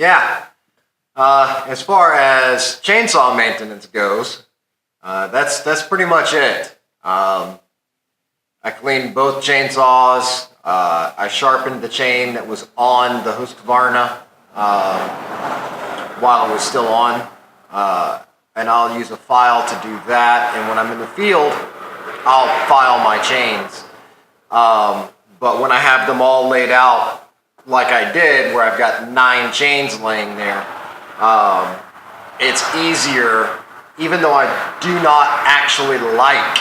Yeah. As far as chainsaw maintenance goes, that's pretty much it. I cleaned both chainsaws. I sharpened the chain that was on the Husqvarna while it was still on, and I'll use a file to do that. And when I'm in the field, I'll file my chains. But when I have them all laid out like I did, where I've got 9 chains laying there, it's easier, even though I do not actually like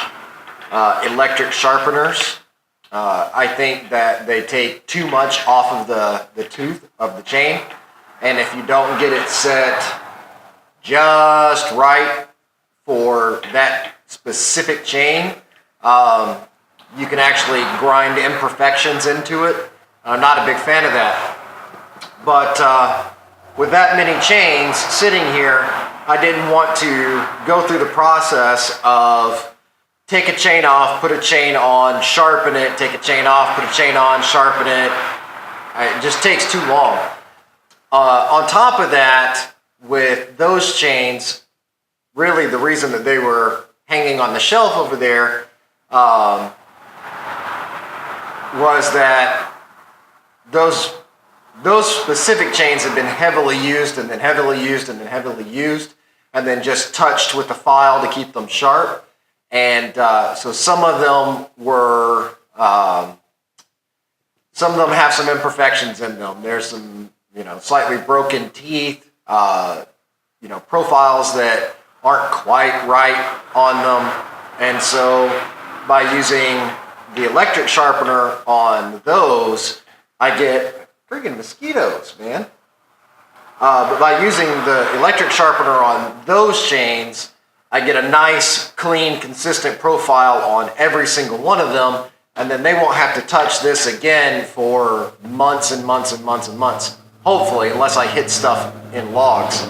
electric sharpeners. I think that they take too much off of the tooth of the chain, and if you don't get it set just right for that specific chain, you can actually grind imperfections into it. I'm not a big fan of that. But with that many chains sitting here, I didn't want to go through the process of take a chain off, put a chain on, sharpen it, take a chain off, put a chain on, sharpen it. It just takes too long. On top of that, with those chains, really the reason that they were hanging on the shelf over there was that those specific chains had been heavily used and then heavily used and then heavily used and then just touched with the file to keep them sharp. And so some of them were, some of them have some imperfections in them. There's some, slightly broken teeth, profiles that aren't quite right on them. And so by using the electric sharpener on those, I get freaking mosquitoes, man. But by using the electric sharpener on those chains, I get a nice, clean, consistent profile on every single one of them, and then they won't have to touch this again for months and months and months and months. Hopefully, unless I hit stuff in logs.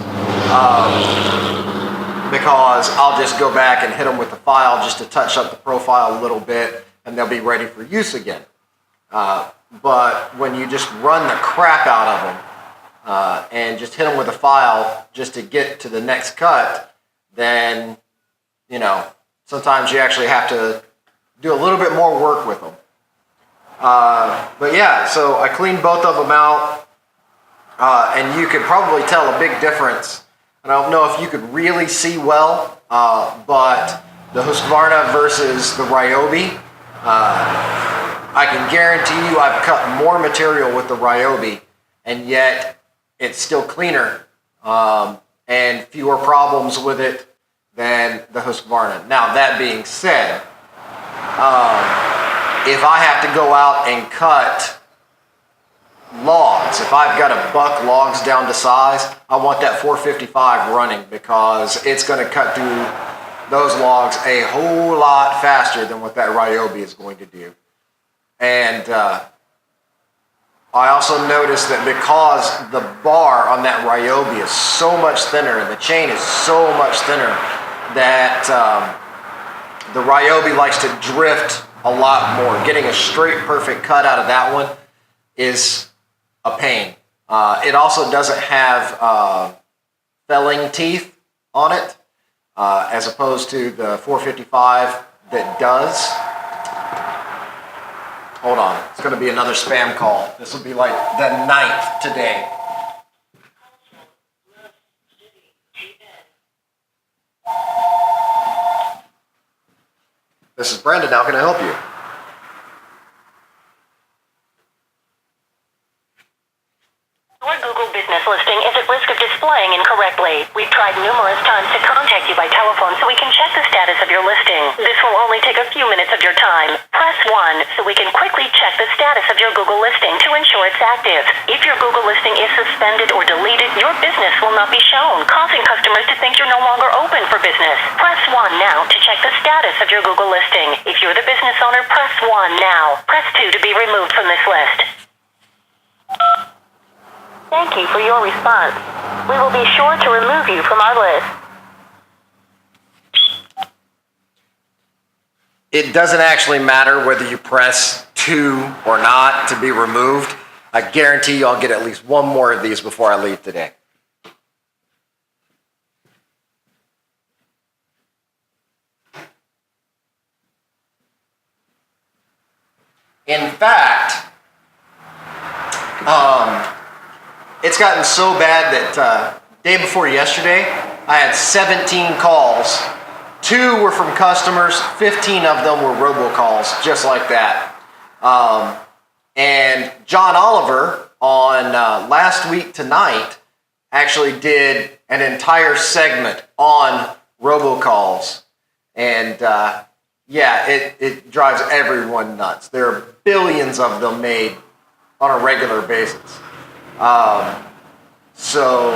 Because I'll just go back and hit them with the file just to touch up the profile a little bit, and they'll be ready for use again. But when you just run the crap out of them and just hit them with a file just to get to the next cut, then, sometimes you actually have to do a little bit more work with them. But yeah, so I cleaned both of them out, and you could probably tell a big difference. I don't know if you could really see well, but the Husqvarna versus the Ryobi, I can guarantee you I've cut more material with the Ryobi, and yet it's still cleaner and fewer problems with it than the Husqvarna. Now, that being said, if I have to go out and cut logs, if I've got to buck logs down to size, I want that 455 running because it's going to cut through those logs a whole lot faster than what that Ryobi is going to do. And I also noticed that because the bar on that Ryobi is so much thinner and the chain is so much thinner that the Ryobi likes to drift a lot more. Getting a straight, perfect cut out of that one is a pain. It also doesn't have felling teeth on it, as opposed to the 455 that does. Hold on, it's going to be another spam call. This will be like the 9th today. This is Brandon, how can I help you? Your Google business listing is at risk of displaying incorrectly. We've tried numerous times to contact you by telephone so we can check the status of your listing. This will only take a few minutes of your time. Press 1 so we can quickly check the status of your Google listing to ensure it's active. If your Google listing is suspended or deleted, your business will not be shown, causing customers to think you're no longer open for business. Press 1 now to check the status of your Google listing. If you're the business owner, press 1 now. Press 2 to be removed from this list. Thank you for your response. We will be sure to remove you from our list. It doesn't actually matter whether you press 2 or not to be removed. I guarantee you I'll get at least one more of these before I leave today. In fact, it's gotten so bad that day before yesterday, I had 17 calls. 2 were from customers, 15 of them were robocalls, just like that. And John Oliver on Last Week Tonight actually did an entire segment on robocalls. And yeah, it drives everyone nuts. There are billions of them made on a regular basis. So,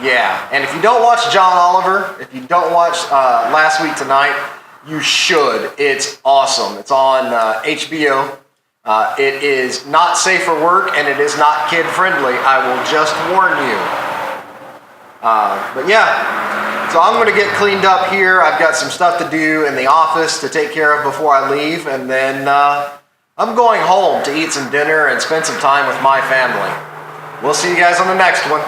yeah. And if you don't watch John Oliver, if you don't watch Last Week Tonight, you should. It's awesome. It's on HBO. It is not safe for work, and it is not kid-friendly. I will just warn you. But yeah, so I'm going to get cleaned up here. I've got some stuff to do in the office to take care of before I leave, and then I'm going home to eat some dinner and spend some time with my family. We'll see you guys on the next one.